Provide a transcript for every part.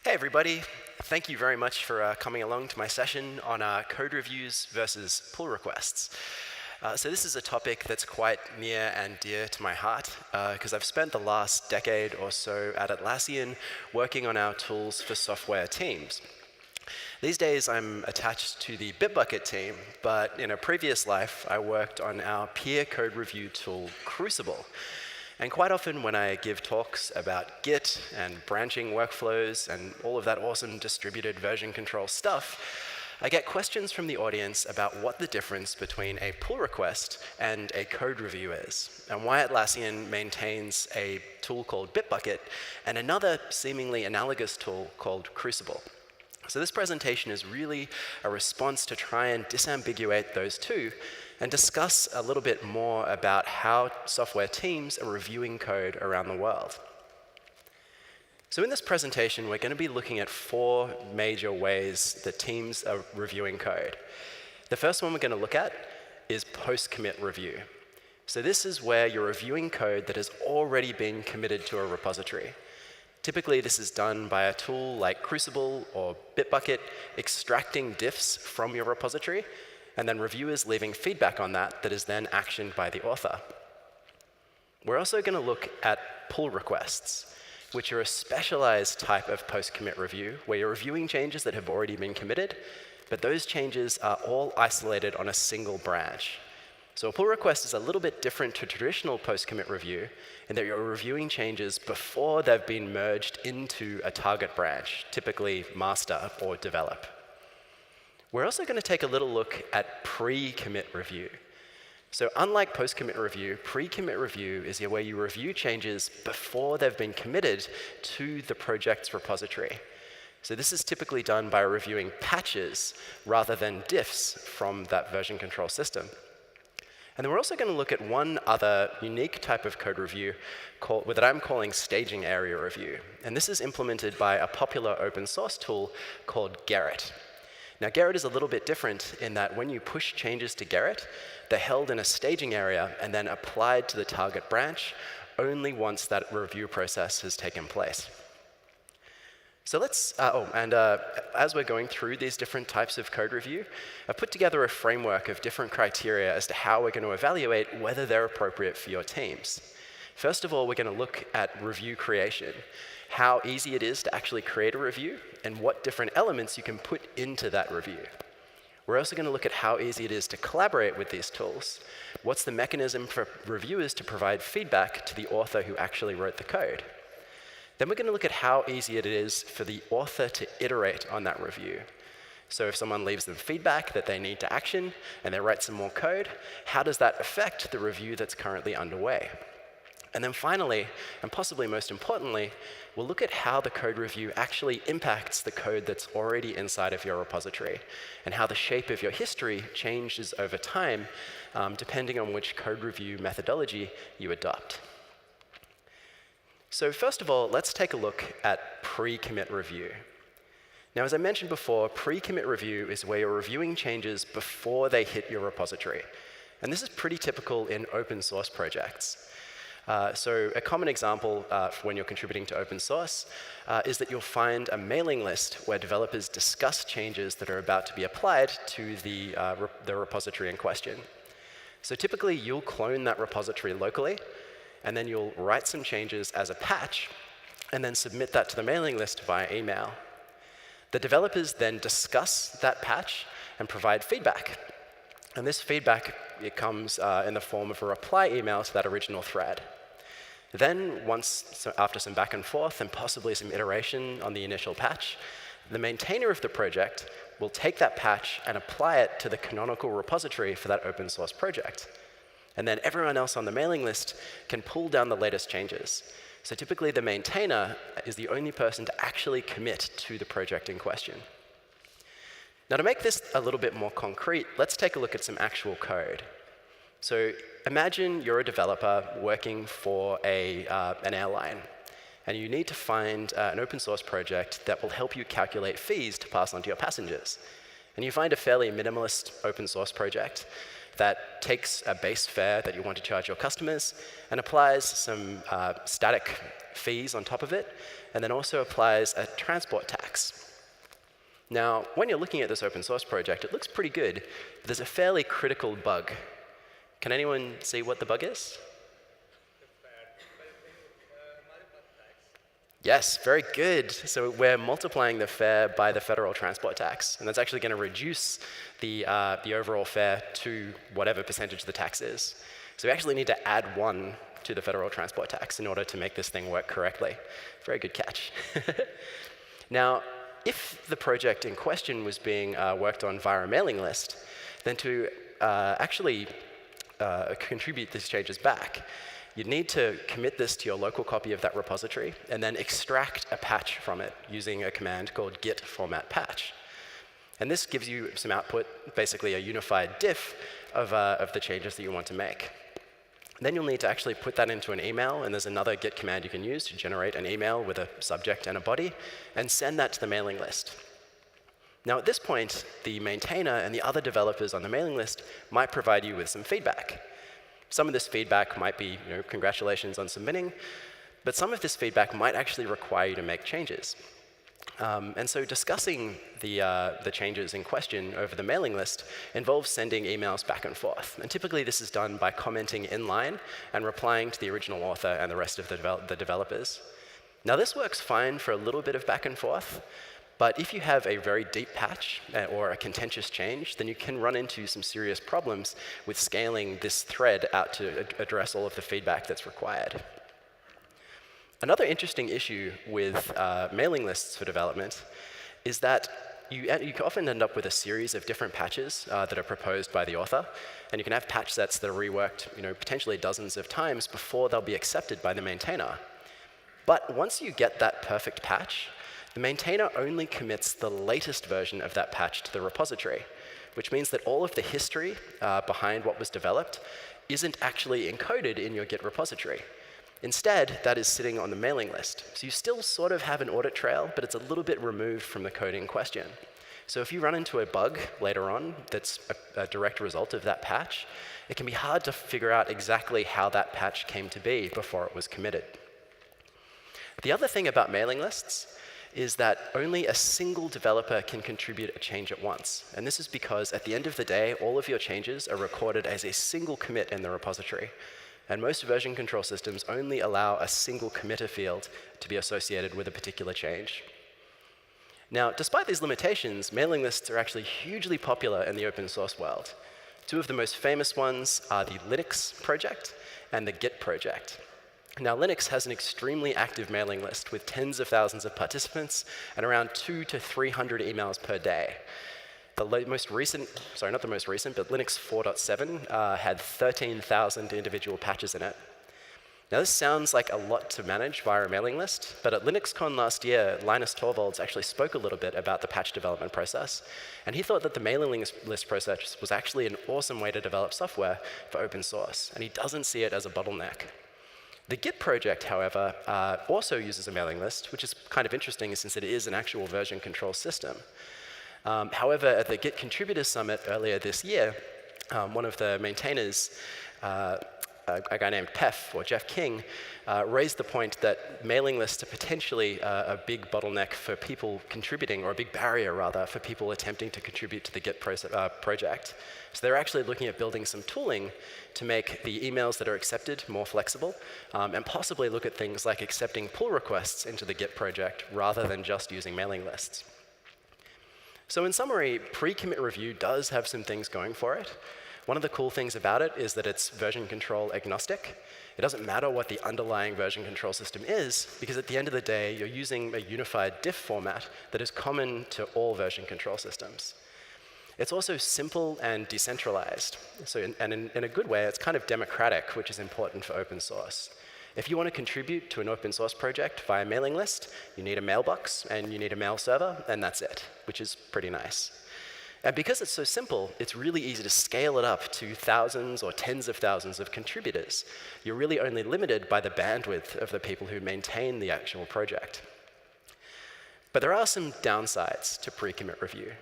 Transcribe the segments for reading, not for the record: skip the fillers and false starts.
Hey everybody, thank you very much for coming along to my session on code reviews versus pull requests. So this is a topic that's quite near and dear to my heart because I've spent the last decade or so at Atlassian working on our tools for software teams. These days I'm attached to the Bitbucket team, but in a previous life I worked on our peer code review tool Crucible. And quite often when I give talks about Git and branching workflows and all of that awesome distributed version control stuff, I get questions from the audience about what the difference between a pull request and a code review is, and why Atlassian maintains a tool called Bitbucket and another seemingly analogous tool called Crucible. So this presentation is really a response to try and disambiguate those two and discuss a little bit more about how software teams are reviewing code around the world. So in this presentation, we're going to be looking at 4 major ways that teams are reviewing code. The first one we're going to look at is post-commit review. So this is where you're reviewing code that has already been committed to a repository. Typically, this is done by a tool like Crucible or Bitbucket extracting diffs from your repository, and then reviewers leaving feedback on that that is then actioned by the author. We're also going to look at pull requests, which are a specialized type of post-commit review, where you're reviewing changes that have already been committed, but those changes are all isolated on a single branch. So a pull request is a little bit different to traditional post-commit review in that you're reviewing changes before they've been merged into a target branch, typically master or develop. We're also going to take a little look at pre-commit review. So unlike post-commit review, pre-commit review is where you review changes before they've been committed to the project's repository. So this is typically done by reviewing patches rather than diffs from that version control system. And then we're also going to look at one other unique type of code review that I'm calling staging area review. And this is implemented by a popular open source tool called Gerrit. Now, Gerrit is a little bit different in that when you push changes to Gerrit, they're held in a staging area and then applied to the target branch only once that review process has taken place. So let's, as we're going through these different types of code review, I've put together a framework of different criteria as to how we're going to evaluate whether they're appropriate for your teams. First of all, we're going to look at review creation, how easy it is to actually create a review, and what different elements you can put into that review. We're also going to look at how easy it is to collaborate with these tools. What's the mechanism for reviewers to provide feedback to the author who actually wrote the code? Then we're going to look at how easy it is for the author to iterate on that review. So if someone leaves them feedback that they need to action and they write some more code, how does that affect the review that's currently underway? And then finally, and possibly most importantly, we'll look at how the code review actually impacts the code that's already inside of your repository, and how the shape of your history changes over time, depending on which code review methodology you adopt. So first of all, let's take a look at pre-commit review. Now, as I mentioned before, pre-commit review is where you're reviewing changes before they hit your repository. And this is pretty typical in open source projects. So a common example for when you're contributing to open source is that you'll find a mailing list where developers discuss changes that are about to be applied to the repository in question. So typically, you'll clone that repository locally, and then you'll write some changes as a patch, and then submit that to the mailing list via email. The developers then discuss that patch and provide feedback. And this feedback, it comes in the form of a reply email to that original thread. Then, after some back and forth and possibly some iteration on the initial patch, the maintainer of the project will take that patch and apply it to the canonical repository for that open source project. And then everyone else on the mailing list can pull down the latest changes. So typically, the maintainer is the only person to actually commit to the project in question. Now, to make this a little bit more concrete, let's take a look at some actual code. So imagine you're a developer working for an airline, and you need to find an open source project that will help you calculate fees to pass on to your passengers. And you find a fairly minimalist open source project that takes a base fare that you want to charge your customers and applies some static fees on top of it, and then also applies a transport tax. Now, when you're looking at this open source project, it looks pretty good, but there's a fairly critical bug. Can anyone see what the bug is? Yes, very good. So we're multiplying the fare by the federal transport tax, and that's actually going to reduce the overall fare to whatever percentage the tax is. So we actually need to add 1 to the federal transport tax in order to make this thing work correctly. Very good catch. Now, if the project in question was being worked on via a mailing list, then to actually contribute these changes back, you'd need to commit this to your local copy of that repository and then extract a patch from it using a command called git format patch. And this gives you some output, basically a unified diff of the changes that you want to make. Then you'll need to actually put that into an email, and there's another git command you can use to generate an email with a subject and a body, and send that to the mailing list. Now at this point, the maintainer and the other developers on the mailing list might provide you with some feedback. Some of this feedback might be, congratulations on submitting, but some of this feedback might actually require you to make changes. And so discussing the changes in question over the mailing list involves sending emails back and forth. And typically this is done by commenting in line and replying to the original author and the rest of the developers. Now this works fine for a little bit of back and forth, but if you have a very deep patch or a contentious change, then you can run into some serious problems with scaling this thread out to address all of the feedback that's required. Another interesting issue with mailing lists for development is that you can often end up with a series of different patches that are proposed by the author, and you can have patch sets that are reworked potentially dozens of times before they'll be accepted by the maintainer. But once you get that perfect patch, the maintainer only commits the latest version of that patch to the repository, which means that all of the history behind what was developed isn't actually encoded in your Git repository. Instead, that is sitting on the mailing list. So you still sort of have an audit trail, but it's a little bit removed from the code in question. So if you run into a bug later on that's a direct result of that patch, it can be hard to figure out exactly how that patch came to be before it was committed. The other thing about mailing lists is that only a single developer can contribute a change at once. And this is because at the end of the day, all of your changes are recorded as a single commit in the repository. And most version control systems only allow a single committer field to be associated with a particular change. Now, despite these limitations, mailing lists are actually hugely popular in the open source world. Two of the most famous ones are the Linux project and the Git project. Now, Linux has an extremely active mailing list with tens of thousands of participants and around 200 to 300 emails per day. The most recent, sorry, not the most recent, but Linux 4.7 had 13,000 individual patches in it. Now, this sounds like a lot to manage via a mailing list, but at LinuxCon last year, Linus Torvalds actually spoke a little bit about the patch development process, and he thought that the mailing list process was actually an awesome way to develop software for open source, and he doesn't see it as a bottleneck. The Git project, however, also uses a mailing list, which is kind of interesting since it is an actual version control system. However, at the Git Contributors Summit earlier this year, one of the maintainers, a guy named Pef, or Jeff King, raised the point that mailing lists are potentially a big bottleneck for people contributing, or a big barrier, rather, for people attempting to contribute to the Git project. So they're actually looking at building some tooling to make the emails that are accepted more flexible, and possibly look at things like accepting pull requests into the Git project rather than just using mailing lists. So in summary, pre-commit review does have some things going for it. One of the cool things about it is that it's version control agnostic. It doesn't matter what the underlying version control system is, because at the end of the day, you're using a unified diff format that is common to all version control systems. It's also simple and decentralized. So in a good way, it's kind of democratic, which is important for open source. If you want to contribute to an open source project via mailing list, you need a mailbox and you need a mail server, and that's it, which is pretty nice. And because it's so simple, it's really easy to scale it up to thousands or tens of thousands of contributors. You're really only limited by the bandwidth of the people who maintain the actual project. But there are some downsides to pre-commit review.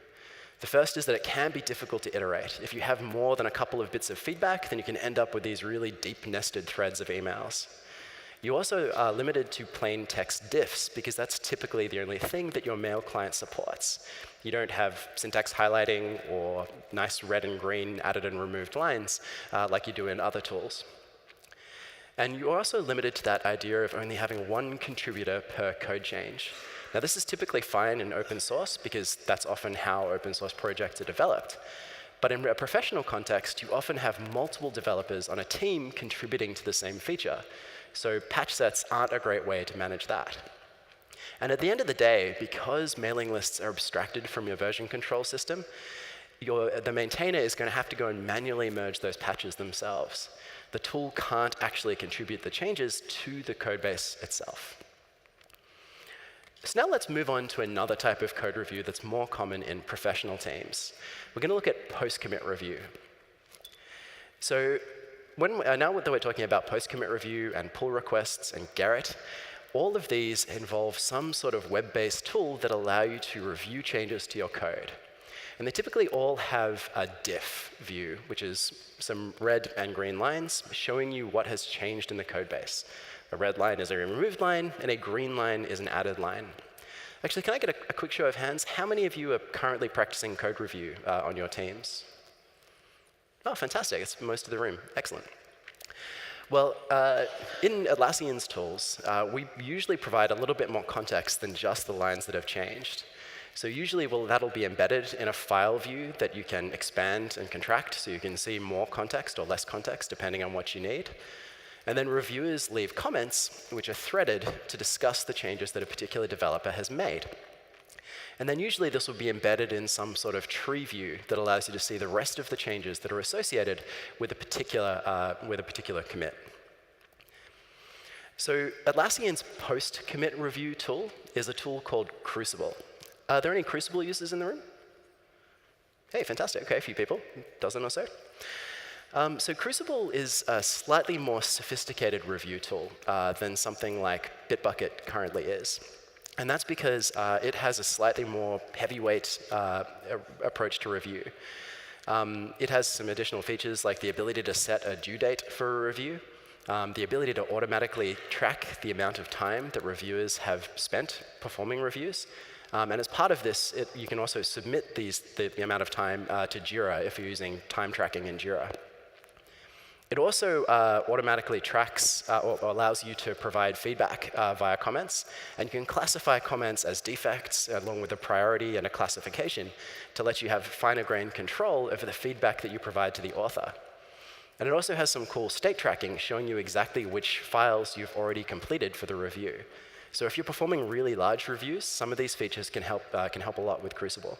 The first is that it can be difficult to iterate. If you have more than a couple of bits of feedback, then you can end up with these really deep nested threads of emails. You also are limited to plain text diffs, because that's typically the only thing that your mail client supports. You don't have syntax highlighting or nice red and green added and removed lines like you do in other tools. And you're also limited to that idea of only having one contributor per code change. Now, this is typically fine in open source, because that's often how open source projects are developed. But in a professional context, you often have multiple developers on a team contributing to the same feature. So patch sets aren't a great way to manage that. And at the end of the day, because mailing lists are abstracted from your version control system, the maintainer is going to have to go and manually merge those patches themselves. The tool can't actually contribute the changes to the code base itself. So now let's move on to another type of code review that's more common in professional teams. We're going to look at post-commit review. So now that we're talking about post-commit review and pull requests and Gerrit, all of these involve some sort of web-based tool that allow you to review changes to your code. And they typically all have a diff view, which is some red and green lines showing you what has changed in the code base. A red line is a removed line, and a green line is an added line. Actually, can I get a quick show of hands? How many of you are currently practicing code review on your teams? Oh, fantastic. It's most of the room. Excellent. Well, in Atlassian's tools, we usually provide a little bit more context than just the lines that have changed. So usually that'll be embedded in a file view that you can expand and contract, so you can see more context or less context, depending on what you need. And then reviewers leave comments, which are threaded to discuss the changes that a particular developer has made. And then usually this will be embedded in some sort of tree view that allows you to see the rest of the changes that are associated with a particular commit. So Atlassian's post-commit review tool is a tool called Crucible. Are there any Crucible users in the room? Hey, fantastic. OK, a few people, a dozen or so. So Crucible is a slightly more sophisticated review tool than something like Bitbucket currently is. And that's because it has a slightly more heavyweight approach to review. It has some additional features like the ability to set a due date for a review, the ability to automatically track the amount of time that reviewers have spent performing reviews. And as part of this, you can also submit the amount of time to Jira if you're using time tracking in Jira. It also automatically tracks or allows you to provide feedback via comments. And you can classify comments as defects along with a priority and a classification to let you have finer-grained control over the feedback that you provide to the author. And it also has some cool state tracking showing you exactly which files you've already completed for the review. So if you're performing really large reviews, some of these features can help a lot with Crucible.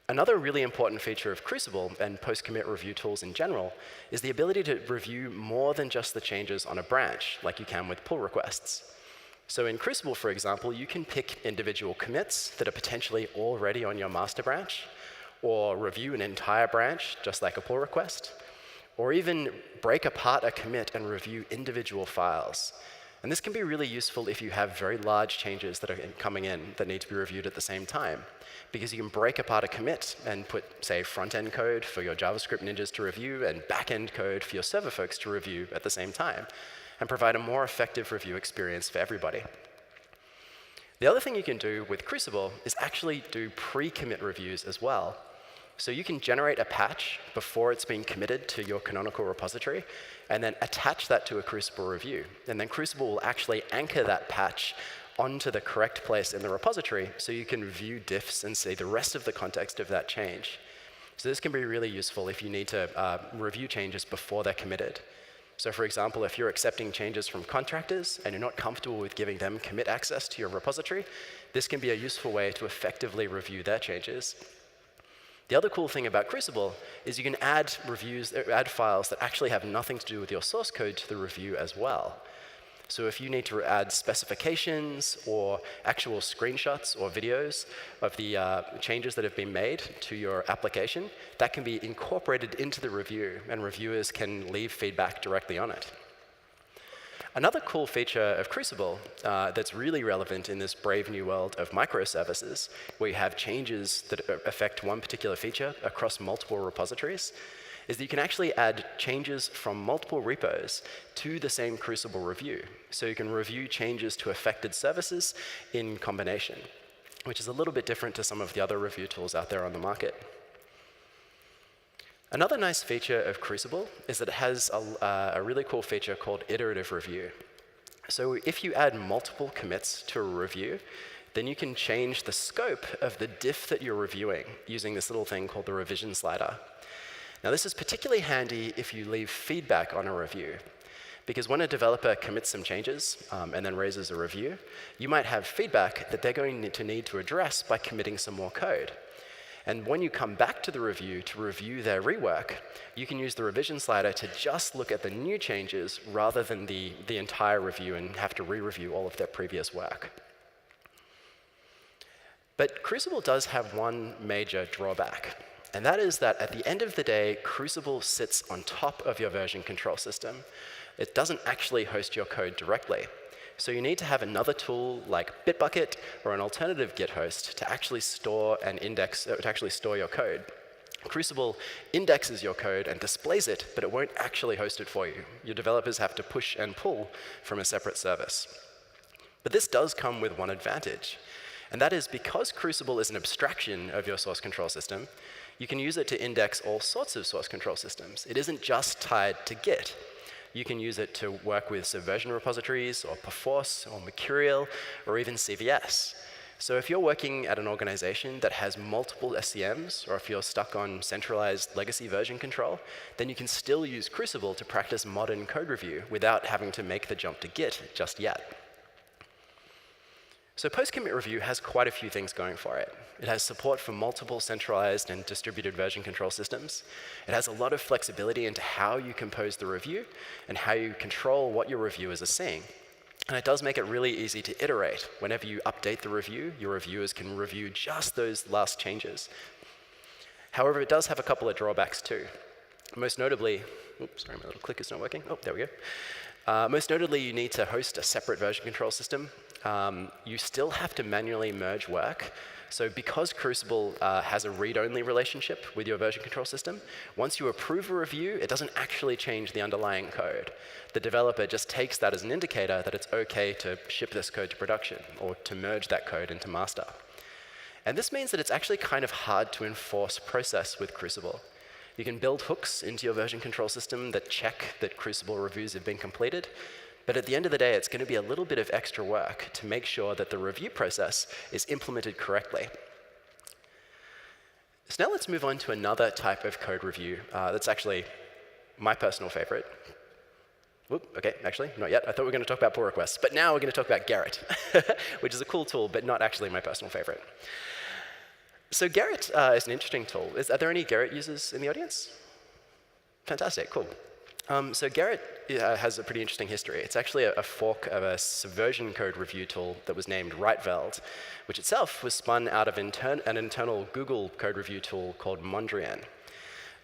Another really important feature of Crucible and post-commit review tools in general is the ability to review more than just the changes on a branch, like you can with pull requests. So in Crucible, for example, you can pick individual commits that are potentially already on your master branch, or review an entire branch, just like a pull request, or even break apart a commit and review individual files. And this can be really useful if you have very large changes that are coming in that need to be reviewed at the same time, because you can break apart a commit and put, say, front-end code for your JavaScript ninjas to review and back-end code for your server folks to review at the same time, and provide a more effective review experience for everybody. The other thing you can do with Crucible is actually do pre-commit reviews as well. So you can generate a patch before it's been committed to your canonical repository, and then attach that to a Crucible review. And then Crucible will actually anchor that patch onto the correct place in the repository, so you can view diffs and see the rest of the context of that change. So this can be really useful if you need to review changes before they're committed. So for example, if you're accepting changes from contractors and you're not comfortable with giving them commit access to your repository, this can be a useful way to effectively review their changes. The other cool thing about Crucible is you can add files that actually have nothing to do with your source code to the review as well. So if you need to add specifications or actual screenshots or videos of the changes that have been made to your application, that can be incorporated into the review, and reviewers can leave feedback directly on it. Another cool feature of Crucible that's really relevant in this brave new world of microservices, where you have changes that affect one particular feature across multiple repositories, is that you can actually add changes from multiple repos to the same Crucible review. So you can review changes to affected services in combination, which is a little bit different to some of the other review tools out there on the market. Another nice feature of Crucible is that it has a really cool feature called iterative review. So if you add multiple commits to a review, then you can change the scope of the diff that you're reviewing using this little thing called the revision slider. Now this is particularly handy if you leave feedback on a review, because when a developer commits some changes and then raises a review, you might have feedback that they're going to need to address by committing some more code. And when you come back to the review to review their rework, you can use the revision slider to just look at the new changes rather than the entire review and have to re-review all of their previous work. But Crucible does have one major drawback, and that is that at the end of the day, Crucible sits on top of your version control system. It doesn't actually host your code directly. So you need to have another tool like Bitbucket or an alternative Git host to actually store and index, to actually store your code. Crucible indexes your code and displays it, but it won't actually host it for you. Your developers have to push and pull from a separate service. But this does come with one advantage, and that is because Crucible is an abstraction of your source control system, you can use it to index all sorts of source control systems. It isn't just tied to Git. You can use it to work with Subversion repositories, or Perforce, or Mercurial, or even CVS. So if you're working at an organization that has multiple SCMs, or if you're stuck on centralized legacy version control, then you can still use Crucible to practice modern code review without having to make the jump to Git just yet. So post-commit review has quite a few things going for it. It has support for multiple centralized and distributed version control systems. It has a lot of flexibility into how you compose the review and how you control what your reviewers are seeing. And it does make it really easy to iterate. Whenever you update the review, your reviewers can review just those last changes. However, it does have a couple of drawbacks too. Most notably, oops, sorry, my little clicker's not working. Oh, there we go. Most notably, you need to host a separate version control system. You still have to manually merge work. So because Crucible has a read-only relationship with your version control system, once you approve a review, it doesn't actually change the underlying code. The developer just takes that as an indicator that it's OK to ship this code to production or to merge that code into master. And this means that it's actually kind of hard to enforce process with Crucible. You can build hooks into your version control system that check that Crucible reviews have been completed. But at the end of the day, it's going to be a little bit of extra work to make sure that the review process is implemented correctly. So now let's move on to another type of code review that's actually my personal favorite. Whoop, OK, actually, not yet. I thought we were going to talk about pull requests. But now we're going to talk about Gerrit, which is a cool tool, but not actually my personal favorite. So Gerrit is an interesting tool. Are there any Gerrit users in the audience? Fantastic, cool. So Gerrit has a pretty interesting history. It's actually a fork of a Subversion code review tool that was named Rightweld, which itself was spun out of an internal Google code review tool called Mondrian.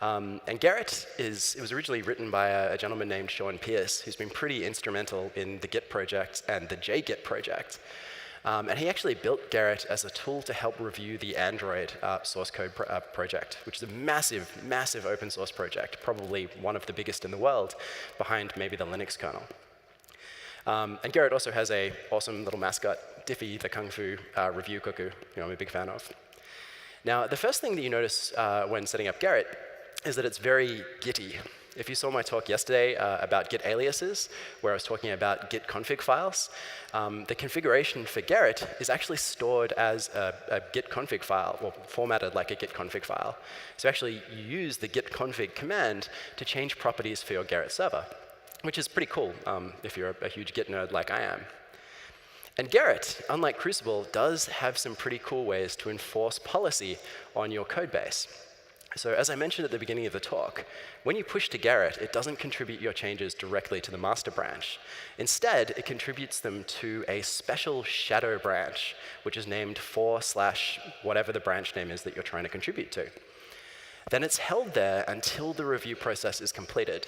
And Gerrit it was originally written by a gentleman named Sean Pierce, who's been pretty instrumental in the Git project and the JGit project. And he actually built Gerrit as a tool to help review the Android source code project, which is a massive, massive open source project, probably one of the biggest in the world, behind maybe the Linux kernel. And Gerrit also has an awesome little mascot, Diffie, the Kung Fu review cuckoo, I'm a big fan of. Now, the first thing that you notice when setting up Gerrit is that it's very Gitty. If you saw my talk yesterday about Git aliases, where I was talking about Git config files, the configuration for Gerrit is actually stored as a Git config file, or formatted like a Git config file. So actually, you use the git config command to change properties for your Gerrit server, which is pretty cool if you're a huge Git nerd like I am. And Gerrit, unlike Crucible, does have some pretty cool ways to enforce policy on your code base. So as I mentioned at the beginning of the talk, when you push to Gerrit, it doesn't contribute your changes directly to the master branch. Instead, it contributes them to a special shadow branch, which is named for/whatever the branch name is that you're trying to contribute to. Then it's held there until the review process is completed.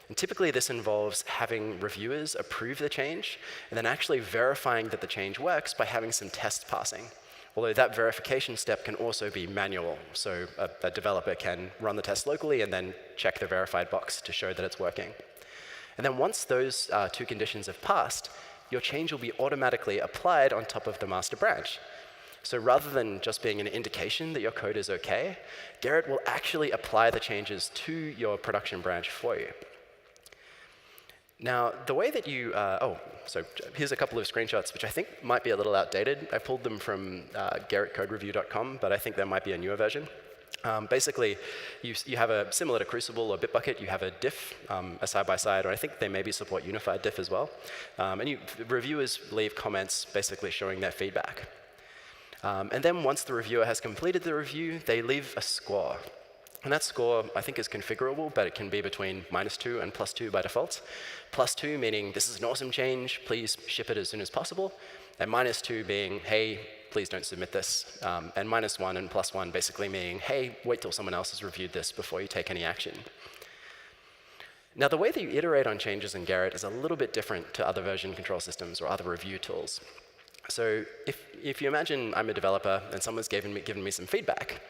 And typically this involves having reviewers approve the change and then actually verifying that the change works by having some tests passing. Although that verification step can also be manual, so a developer can run the test locally and then check the verified box to show that it's working. And then once those two conditions have passed, your change will be automatically applied on top of the master branch. So rather than just being an indication that your code is okay, Gerrit will actually apply the changes to your production branch for you. Now, the way that you, so here's a couple of screenshots, which I think might be a little outdated. I pulled them from gerritcodereview.com, but I think there might be a newer version. Basically, you have a, similar to Crucible or Bitbucket, you have a diff, a side-by-side, or I think they maybe support unified diff as well. And reviewers leave comments basically showing their feedback. And then once the reviewer has completed the review, they leave a score. And that score, I think, is configurable, but it can be between -2 and +2 by default. +2 meaning, this is an awesome change, please ship it as soon as possible. And -2 being, hey, please don't submit this. And -1 and +1 basically meaning, hey, wait till someone else has reviewed this before you take any action. Now, the way that you iterate on changes in Gerrit is a little bit different to other version control systems or other review tools. So if you imagine I'm a developer and someone's given me some feedback,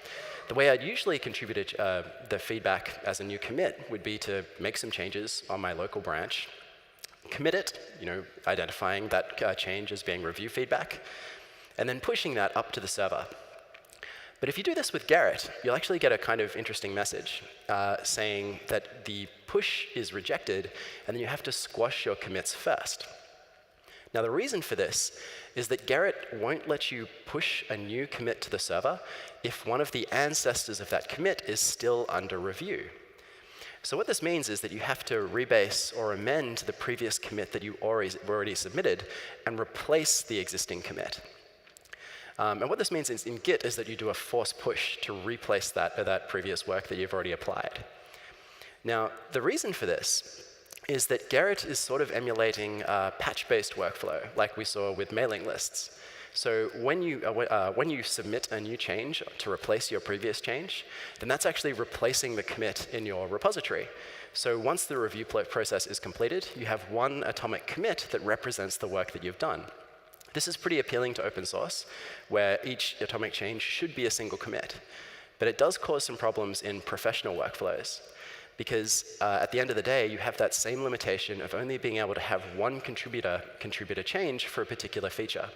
the way I'd usually contribute the feedback as a new commit would be to make some changes on my local branch, commit it, identifying that change as being review feedback, and then pushing that up to the server. But if you do this with Gerrit, you'll actually get a kind of interesting message saying that the push is rejected, and then you have to squash your commits first. Now, the reason for this is that Gerrit won't let you push a new commit to the server if one of the ancestors of that commit is still under review. So what this means is that you have to rebase or amend the previous commit that you already submitted and replace the existing commit. And what this means in Git is that you do a force push to replace that previous work that you've already applied. Now, the reason for this is that Gerrit is sort of emulating a patch-based workflow, like we saw with mailing lists. So when you submit a new change to replace your previous change, then that's actually replacing the commit in your repository. So once the review process is completed, you have one atomic commit that represents the work that you've done. This is pretty appealing to open source, where each atomic change should be a single commit. But it does cause some problems in professional workflows, because at the end of the day, you have that same limitation of only being able to have one contributor change for a particular feature.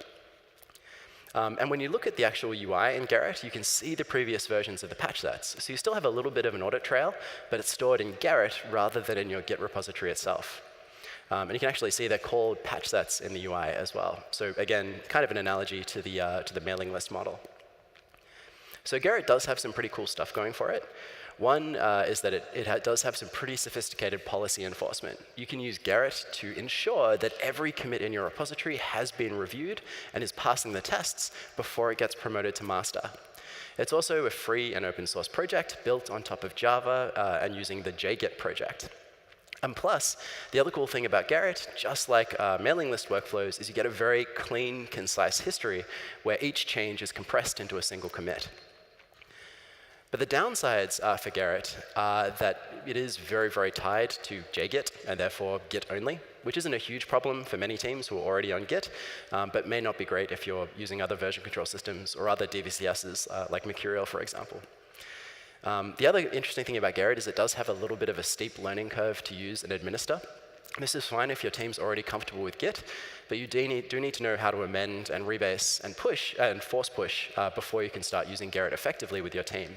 And when you look at the actual UI in Gerrit, you can see the previous versions of the patch sets. So you still have a little bit of an audit trail, but it's stored in Gerrit rather than in your Git repository itself. And you can actually see they're called patch sets in the UI as well. So again, kind of an analogy to the mailing list model. So Gerrit does have some pretty cool stuff going for it. One is that it does have some pretty sophisticated policy enforcement. You can use Gerrit to ensure that every commit in your repository has been reviewed and is passing the tests before it gets promoted to master. It's also a free and open source project built on top of Java and using the JGit project. And plus, the other cool thing about Gerrit, just like mailing list workflows, is you get a very clean, concise history where each change is compressed into a single commit. But the downsides for Gerrit are that it is very, very tied to JGit, and therefore Git only, which isn't a huge problem for many teams who are already on Git, but may not be great if you're using other version control systems or other DVCSs, like Mercurial, for example. The other interesting thing about Gerrit is it does have a little bit of a steep learning curve to use and administer. This is fine if your team's already comfortable with Git, but you do need to know how to amend and rebase and push and force push before you can start using Gerrit effectively with your team.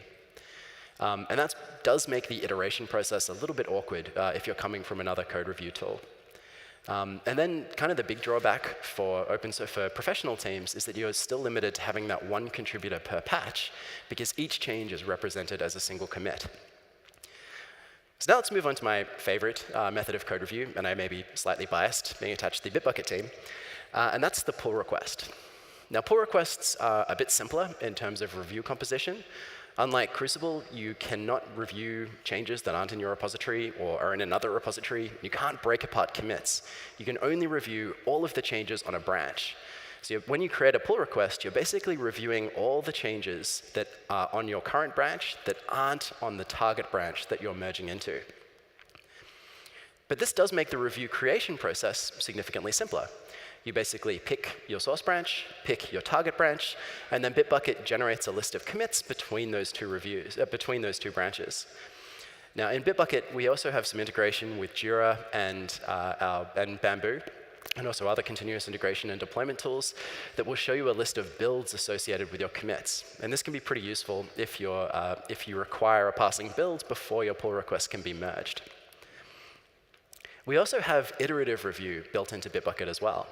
And that does make the iteration process a little bit awkward if you're coming from another code review tool. And then kind of the big drawback for professional teams is that you're still limited to having that one contributor per patch, because each change is represented as a single commit. So now let's move on to my favorite method of code review, and I may be slightly biased being attached to the Bitbucket team, and that's the pull request. Now, pull requests are a bit simpler in terms of review composition. Unlike Crucible, you cannot review changes that aren't in your repository or are in another repository. You can't break apart commits. You can only review all of the changes on a branch. So when you create a pull request, you're basically reviewing all the changes that are on your current branch that aren't on the target branch that you're merging into. But this does make the review creation process significantly simpler. You basically pick your source branch, pick your target branch, and then Bitbucket generates a list of commits between those two branches. Now, in Bitbucket, we also have some integration with Jira and Bamboo, and also other continuous integration and deployment tools that will show you a list of builds associated with your commits. And this can be pretty useful if you require a passing build before your pull request can be merged. We also have iterative review built into Bitbucket as well.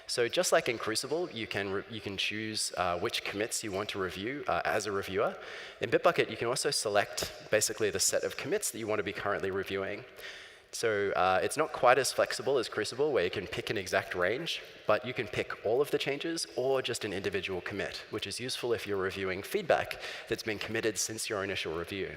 So just like in Crucible, you can choose which commits you want to review as a reviewer. In Bitbucket, you can also select basically the set of commits that you want to be currently reviewing. So it's not quite as flexible as Crucible, where you can pick an exact range, but you can pick all of the changes or just an individual commit, which is useful if you're reviewing feedback that's been committed since your initial review.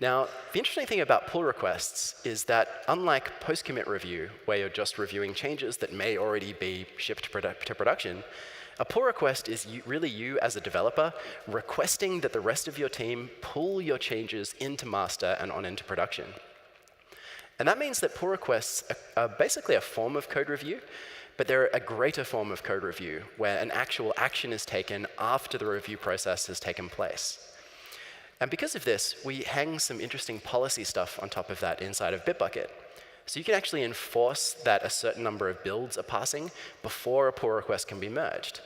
Now, the interesting thing about pull requests is that unlike post-commit review, where you're just reviewing changes that may already be shipped to production, a pull request is really you as a developer requesting that the rest of your team pull your changes into master and on into production. And that means that pull requests are basically a form of code review, but they're a greater form of code review, where an actual action is taken after the review process has taken place. And because of this, we hang some interesting policy stuff on top of that inside of Bitbucket. So you can actually enforce that a certain number of builds are passing before a pull request can be merged.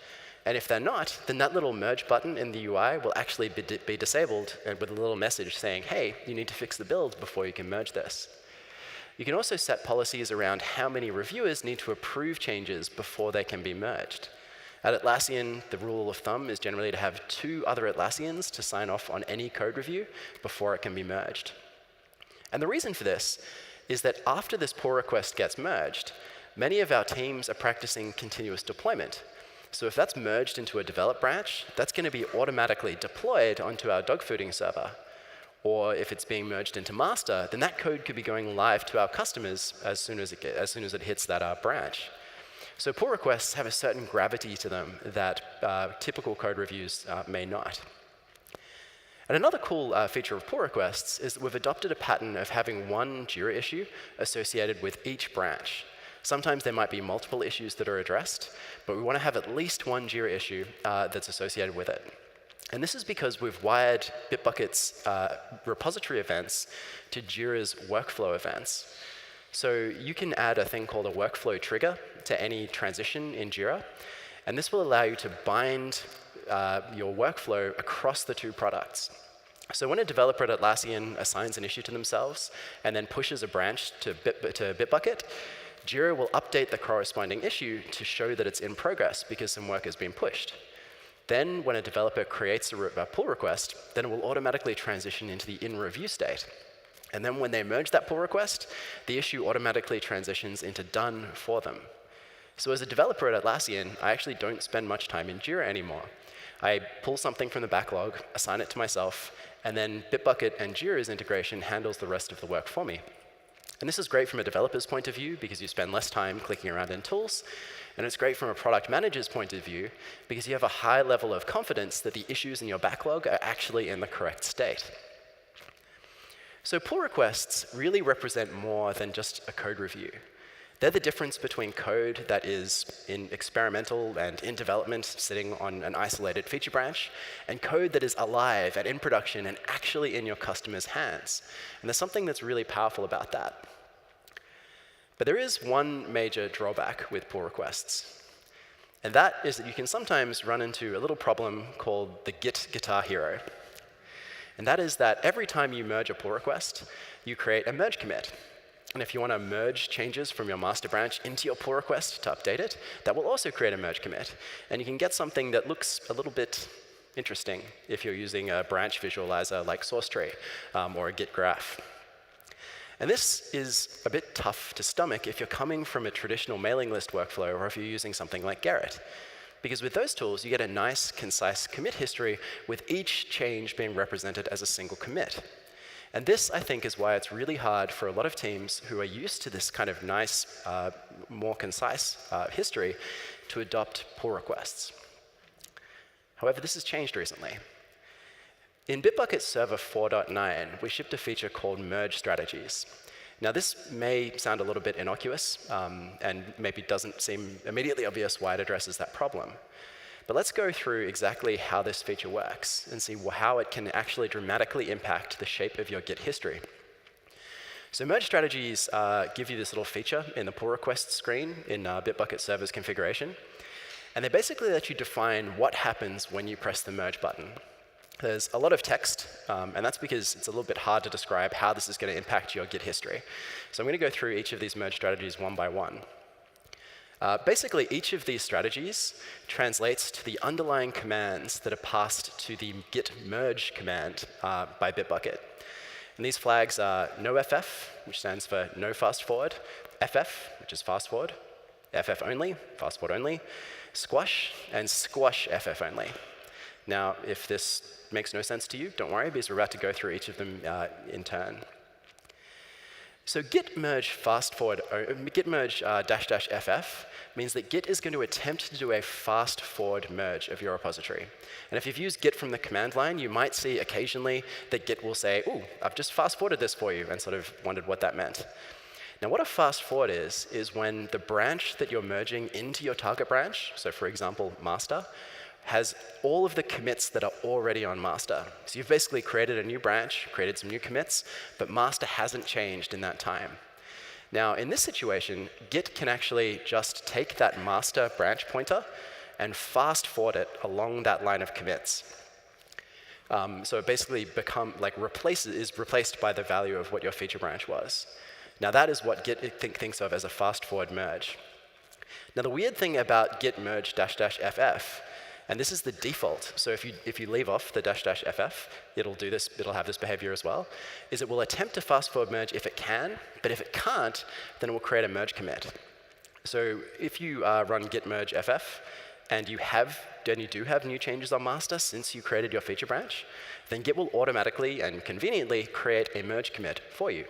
And if they're not, then that little merge button in the UI will actually be disabled with a little message saying, hey, you need to fix the build before you can merge this. You can also set policies around how many reviewers need to approve changes before they can be merged. At Atlassian, the rule of thumb is generally to have 2 other Atlassians to sign off on any code review before it can be merged. And the reason for this is that after this pull request gets merged, many of our teams are practicing continuous deployment. So if that's merged into a develop branch, that's going to be automatically deployed onto our dogfooding server. Or if it's being merged into master, then that code could be going live to our customers as soon as it hits that branch. So pull requests have a certain gravity to them that typical code reviews may not. And another cool feature of pull requests is that we've adopted a pattern of having one Jira issue associated with each branch. Sometimes there might be multiple issues that are addressed, but we want to have at least one Jira issue that's associated with it. And this is because we've wired Bitbucket's repository events to Jira's workflow events. So you can add a thing called a workflow trigger to any transition in Jira, and this will allow you to bind your workflow across the 2 products. So when a developer at Atlassian assigns an issue to themselves and then pushes a branch to Bitbucket, Jira will update the corresponding issue to show that it's in progress because some work has been pushed. Then when a developer creates a pull request, then it will automatically transition into the in-review state. And then when they merge that pull request, the issue automatically transitions into done for them. So as a developer at Atlassian, I actually don't spend much time in Jira anymore. I pull something from the backlog, assign it to myself, and then Bitbucket and Jira's integration handles the rest of the work for me. And this is great from a developer's point of view because you spend less time clicking around in tools. And it's great from a product manager's point of view because you have a high level of confidence that the issues in your backlog are actually in the correct state. So pull requests really represent more than just a code review. They're the difference between code that is in experimental and in development, sitting on an isolated feature branch, and code that is alive and in production and actually in your customer's hands. And there's something that's really powerful about that. But there is one major drawback with pull requests. And that is that you can sometimes run into a little problem called the Git guitar hero. And that is that every time you merge a pull request, you create a merge commit. And if you want to merge changes from your master branch into your pull request to update it, that will also create a merge commit. And you can get something that looks a little bit interesting if you're using a branch visualizer like SourceTree or a Git graph. And this is a bit tough to stomach if you're coming from a traditional mailing list workflow or if you're using something like Gerrit. Because with those tools, you get a nice, concise commit history with each change being represented as a single commit. And this, I think, is why it's really hard for a lot of teams who are used to this kind of nice, more concise history to adopt pull requests. However, this has changed recently. In Bitbucket Server 4.9, we shipped a feature called merge strategies. Now, this may sound a little bit innocuous, and maybe doesn't seem immediately obvious why it addresses that problem. But let's go through exactly how this feature works and see how it can actually dramatically impact the shape of your Git history. So merge strategies give you this little feature in the pull request screen in Bitbucket server's configuration. And they basically let you define what happens when you press the merge button. There's a lot of text, and that's because it's a little bit hard to describe how this is going to impact your Git history. So I'm going to go through each of these merge strategies one by one. Basically, each of these strategies translates to the underlying commands that are passed to the git merge command by Bitbucket. And these flags are noFF, which stands for no fast forward, FF, which is fast forward, FF only, fast forward only, squash, and squash FF only. Now, if this makes no sense to you, don't worry, because we're about to go through each of them in turn. So git merge fast forward, git merge --FF means that Git is going to attempt to do a fast forward merge of your repository. And if you've used Git from the command line, you might see occasionally that Git will say, "Ooh, I've just fast forwarded this for you," and sort of wondered what that meant. Now, what a fast forward is when the branch that you're merging into your target branch, so for example, master, has all of the commits that are already on master. So you've basically created a new branch, created some new commits, but master hasn't changed in that time. Now, in this situation, Git can actually just take that master branch pointer and fast forward it along that line of commits. So it basically is replaced by the value of what your feature branch was. Now, that is what Git thinks of as a fast forward merge. Now, the weird thing about git merge --FF, and this is the default, so if you leave off the --FF, it'll have this behavior as well, is it will attempt to fast forward merge if it can, but if it can't, then it will create a merge commit. So if you run git merge ff, and you do have new changes on master since you created your feature branch, then Git will automatically and conveniently create a merge commit for you.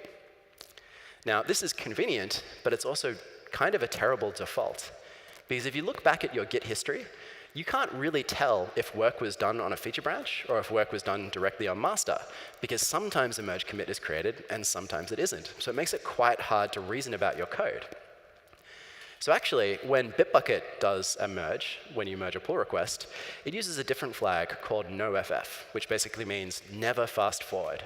Now, this is convenient, but it's also kind of a terrible default. Because if you look back at your Git history, you can't really tell if work was done on a feature branch or if work was done directly on master, because sometimes a merge commit is created and sometimes it isn't. So it makes it quite hard to reason about your code. So actually, when Bitbucket does a merge, when you merge a pull request, it uses a different flag called noFF, which basically means never fast forward.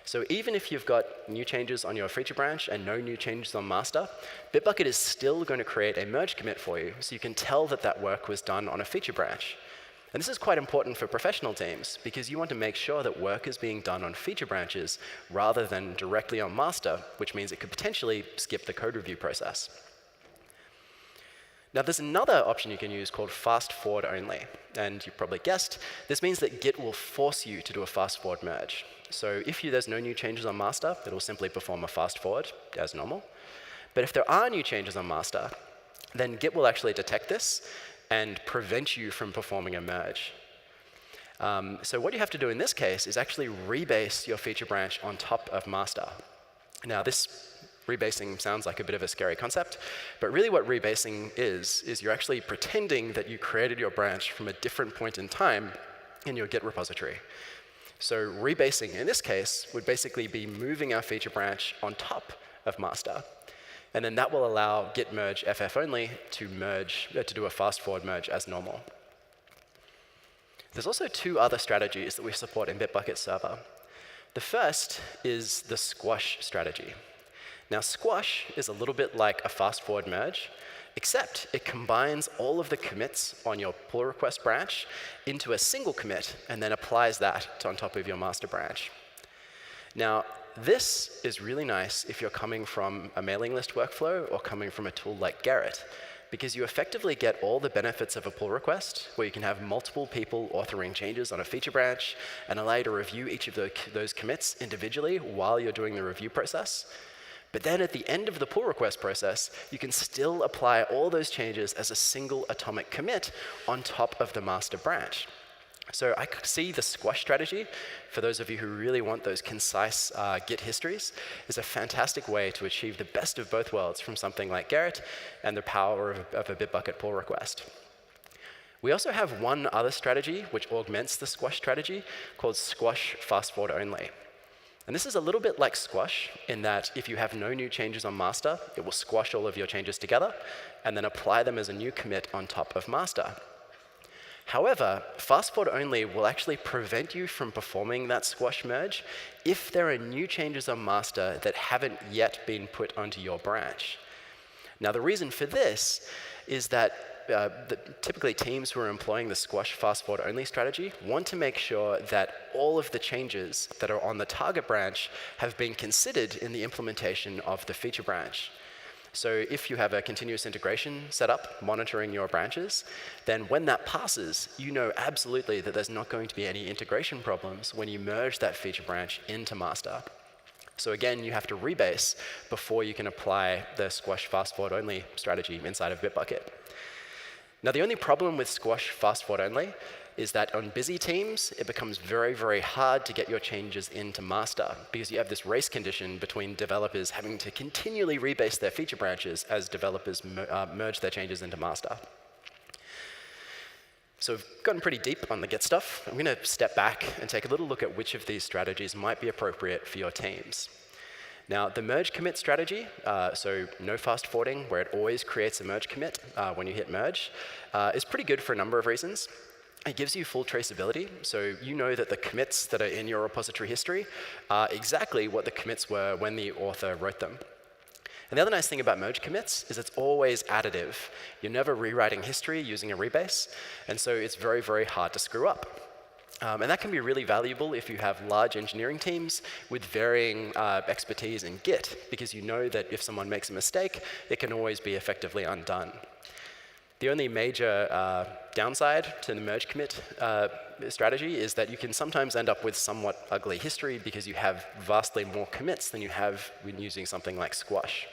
So even if you've got new changes on your feature branch and no new changes on master, Bitbucket is still going to create a merge commit for you, so you can tell that that work was done on a feature branch. And this is quite important for professional teams, because you want to make sure that work is being done on feature branches rather than directly on master, which means it could potentially skip the code review process. Now, there's another option you can use called fast forward only. And you probably guessed, this means that Git will force you to do a fast forward merge. So if there's no new changes on master, it will simply perform a fast forward as normal. But if there are new changes on master, then Git will actually detect this and prevent you from performing a merge. So what you have to do in this case is actually rebase your feature branch on top of master. Now, this rebasing sounds like a bit of a scary concept, but really what rebasing is you're actually pretending that you created your branch from a different point in time in your Git repository. So rebasing, in this case, would basically be moving our feature branch on top of master. And then that will allow git merge ff only to do a fast forward merge as normal. There's also two other strategies that we support in Bitbucket server. The first is the squash strategy. Now, squash is a little bit like a fast forward merge, except it combines all of the commits on your pull request branch into a single commit and then applies that on top of your master branch. Now, this is really nice if you're coming from a mailing list workflow or coming from a tool like Gerrit, because you effectively get all the benefits of a pull request, where you can have multiple people authoring changes on a feature branch and allow you to review each of those commits individually while you're doing the review process. But then at the end of the pull request process, you can still apply all those changes as a single atomic commit on top of the master branch. So I could see the squash strategy, for those of you who really want those concise Git histories, is a fantastic way to achieve the best of both worlds from something like Gerrit and the power of a Bitbucket pull request. We also have one other strategy which augments the squash strategy called squash fast forward only. And this is a little bit like squash in that if you have no new changes on master, it will squash all of your changes together and then apply them as a new commit on top of master. However, fast forward only will actually prevent you from performing that squash merge if there are new changes on master that haven't yet been put onto your branch. Now, the reason for this is that typically teams who are employing the squash fast forward only strategy want to make sure that all of the changes that are on the target branch have been considered in the implementation of the feature branch. So if you have a continuous integration set up monitoring your branches, then when that passes, you know absolutely that there's not going to be any integration problems when you merge that feature branch into master. So again, you have to rebase before you can apply the squash fast forward only strategy inside of Bitbucket. Now, the only problem with squash fast forward only is that on busy teams, it becomes very, very hard to get your changes into master because you have this race condition between developers having to continually rebase their feature branches as developers merge their changes into master. So we've gotten pretty deep on the Git stuff. I'm going to step back and take a little look at which of these strategies might be appropriate for your teams. Now, the merge commit strategy, so no fast forwarding, where it always creates a merge commit when you hit merge, is pretty good for a number of reasons. It gives you full traceability, so you know that the commits that are in your repository history are exactly what the commits were when the author wrote them. And the other nice thing about merge commits is it's always additive. You're never rewriting history using a rebase, and so it's very, very hard to screw up. And that can be really valuable if you have large engineering teams with varying expertise in Git, because you know that if someone makes a mistake, it can always be effectively undone. The only major downside to the merge commit strategy is that you can sometimes end up with somewhat ugly history because you have vastly more commits than you have when using something like squash.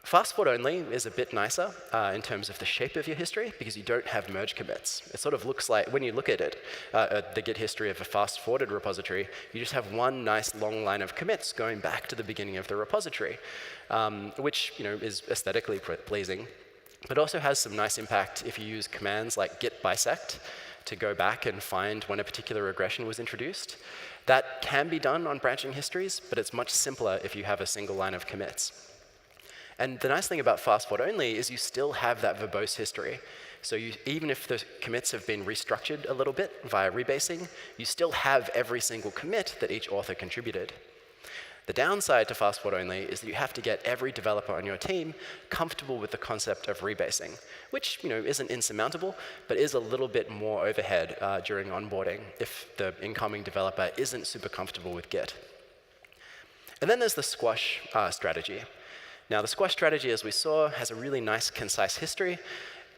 Fast forward only is a bit nicer in terms of the shape of your history because you don't have merge commits. It sort of looks like, when you look at it, the Git history of a fast forwarded repository, you just have one nice long line of commits going back to the beginning of the repository, which is aesthetically pleasing, but also has some nice impact if you use commands like git bisect to go back and find when a particular regression was introduced. That can be done on branching histories, but it's much simpler if you have a single line of commits. And the nice thing about fast forward only is you still have that verbose history. So even if the commits have been restructured a little bit via rebasing, you still have every single commit that each author contributed. The downside to fast forward only is that you have to get every developer on your team comfortable with the concept of rebasing, which isn't insurmountable, but is a little bit more overhead during onboarding if the incoming developer isn't super comfortable with Git. And then there's the squash strategy. Now, the squash strategy, as we saw, has a really nice, concise history,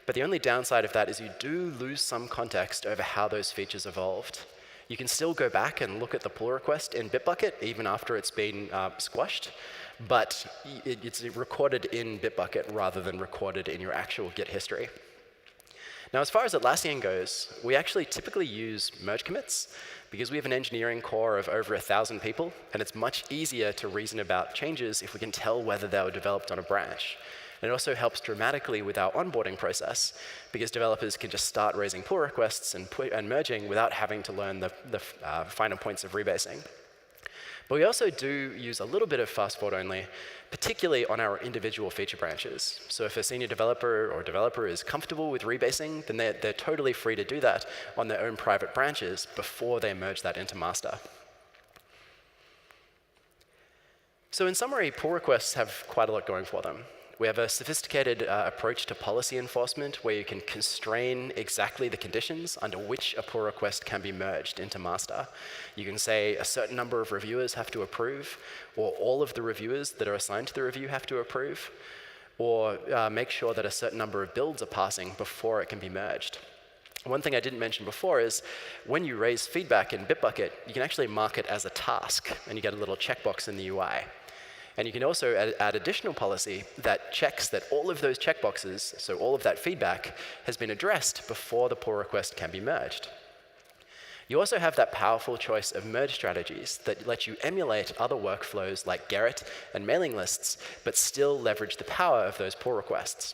but the only downside of that is you do lose some context over how those features evolved. You can still go back and look at the pull request in Bitbucket even after it's been squashed, but it's recorded in Bitbucket rather than recorded in your actual Git history. Now, as far as Atlassian goes, we actually typically use merge commits because we have an engineering core of over 1,000 people, and it's much easier to reason about changes if we can tell whether they were developed on a branch. And it also helps dramatically with our onboarding process because developers can just start raising pull requests and merging without having to learn the finer points of rebasing. But we also do use a little bit of fast forward only, particularly on our individual feature branches. So if a senior developer or developer is comfortable with rebasing, then they're totally free to do that on their own private branches before they merge that into master. So in summary, pull requests have quite a lot going for them. We have a sophisticated approach to policy enforcement where you can constrain exactly the conditions under which a pull request can be merged into master. You can say a certain number of reviewers have to approve, or all of the reviewers that are assigned to the review have to approve, or make sure that a certain number of builds are passing before it can be merged. One thing I didn't mention before is when you raise feedback in Bitbucket, you can actually mark it as a task, and you get a little checkbox in the UI. And you can also add additional policy that checks that all of those checkboxes, so all of that feedback, has been addressed before the pull request can be merged. You also have that powerful choice of merge strategies that let you emulate other workflows like Gerrit and mailing lists, but still leverage the power of those pull requests.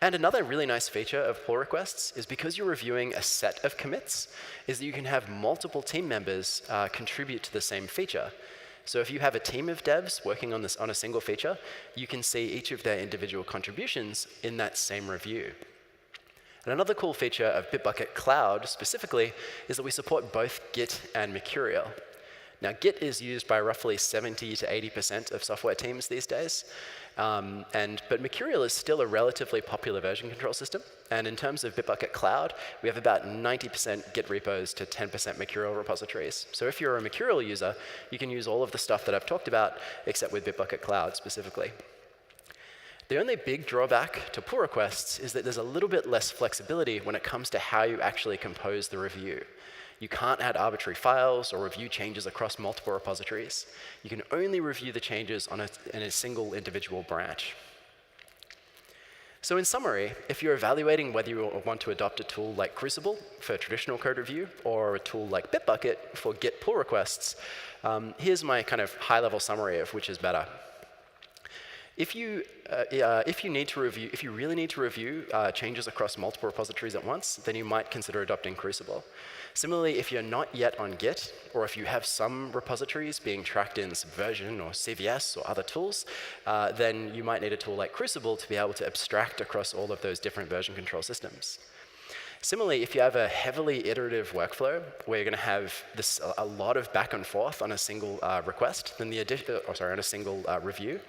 And another really nice feature of pull requests is because you're reviewing a set of commits, is that you can have multiple team members contribute to the same feature. So if you have a team of devs working on a single feature, you can see each of their individual contributions in that same review. And another cool feature of Bitbucket Cloud specifically is that we support both Git and Mercurial. Now, Git is used by roughly 70 to 80% of software teams these days. But Mercurial is still a relatively popular version control system. And in terms of Bitbucket Cloud, we have about 90% Git repos to 10% Mercurial repositories. So if you're a Mercurial user, you can use all of the stuff that I've talked about, except with Bitbucket Cloud specifically. The only big drawback to pull requests is that there's a little bit less flexibility when it comes to how you actually compose the review. You can't add arbitrary files or review changes across multiple repositories. You can only review the changes in a single individual branch. So in summary, if you're evaluating whether you want to adopt a tool like Crucible for traditional code review or a tool like Bitbucket for Git pull requests, here's my kind of high-level summary of which is better. If you really need to review changes across multiple repositories at once, then you might consider adopting Crucible. Similarly, if you're not yet on Git, or if you have some repositories being tracked in Subversion or CVS or other tools, then you might need a tool like Crucible to be able to abstract across all of those different version control systems. Similarly, if you have a heavily iterative workflow where you're going to have a lot of back and forth on a single request, then on a single review,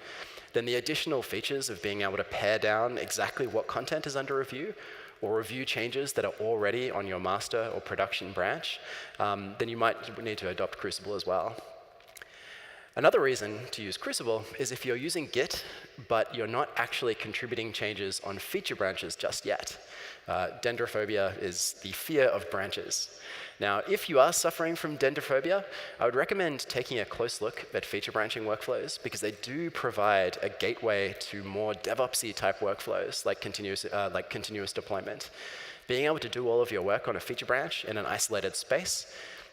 then the additional features of being able to pare down exactly what content is under review or review changes that are already on your master or production branch, then you might need to adopt Crucible as well. Another reason to use Crucible is if you're using Git, but you're not actually contributing changes on feature branches just yet. Dendrophobia is the fear of branches. Now, if you are suffering from dendrophobia, I would recommend taking a close look at feature branching workflows because they do provide a gateway to more DevOps-y type workflows like continuous deployment. Being able to do all of your work on a feature branch in an isolated space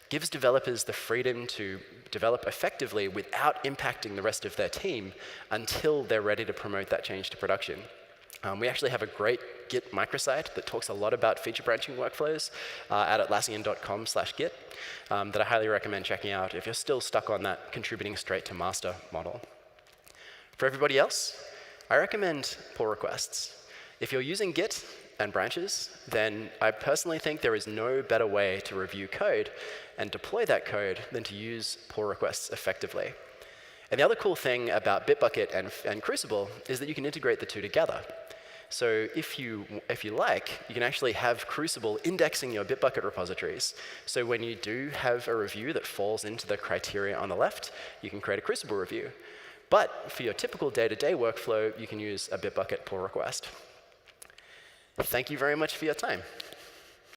gives developers the freedom to develop effectively without impacting the rest of their team until they're ready to promote that change to production. We actually have a great Git microsite that talks a lot about feature branching workflows at atlassian.com/git that I highly recommend checking out if you're still stuck on that contributing straight to master model. For everybody else, I recommend pull requests. If you're using Git and branches, then I personally think there is no better way to review code and deploy that code than to use pull requests effectively. And the other cool thing about Bitbucket and Crucible is that you can integrate the two together. So if you like, you can actually have Crucible indexing your Bitbucket repositories. So when you do have a review that falls into the criteria on the left, you can create a Crucible review. But for your typical day-to-day workflow, you can use a Bitbucket pull request. Thank you very much for your time.